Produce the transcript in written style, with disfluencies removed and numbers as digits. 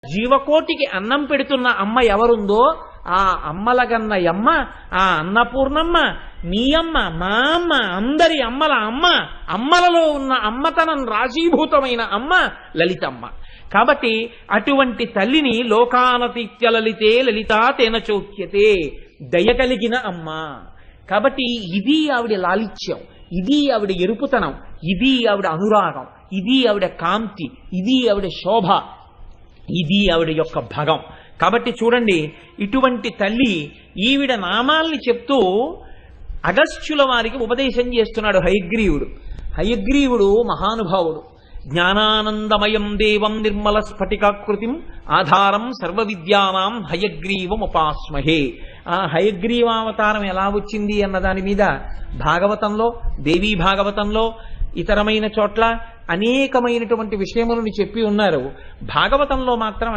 జీవకోటికి అన్నం పెడుతున్న అమ్మ ఎవరుందో ఆ అమ్మలగన్న అమ్మ, ఆ అన్నపూర్ణమ్మ, నీ అమ్మ, మా అమ్మ, అందరి అమ్మల అమ్మ, అమ్మలలో ఉన్న అమ్మతనం రాశీభూతమైన అమ్మ లలితమ్మ. కాబట్టి అటువంటి తల్లిని లోకానతిత్య లలితే లలితా తేన చోక్యతే, దయ కలిగిన అమ్మ. కాబట్టి ఇది ఆవిడ లాలిత్యం, ఇది ఆవిడ ఎరుపుతనం, ఇది ఆవిడ అనురాగం, ఇది ఆవిడ కాంతి, ఇది ఆవిడ శోభ, ఇది ఆవిడ యొక్క భగం. కాబట్టి చూడండి, ఇటువంటి తల్లి ఈవిడ నామాల్ని చెప్తూ అగస్త్యుల వారికి ఉపదేశం చేస్తున్నాడు హయగ్రీవుడు. హయగ్రీవుడు మహానుభావుడు. జ్ఞానానందమయం దేవం నిర్మల స్ఫటికాకృతిం ఆధారం సర్వ విద్యానాం హయగ్రీవం ఉపాస్మహే. ఆ హయగ్రీవావతారం ఎలా వచ్చింది అన్న దాని మీద భాగవతంలో, దేవీ భాగవతంలో, ఇతరమైన చోట్ల అనేకమైనటువంటి విషయములను చెప్పి ఉన్నారు. భాగవతంలో మాత్రం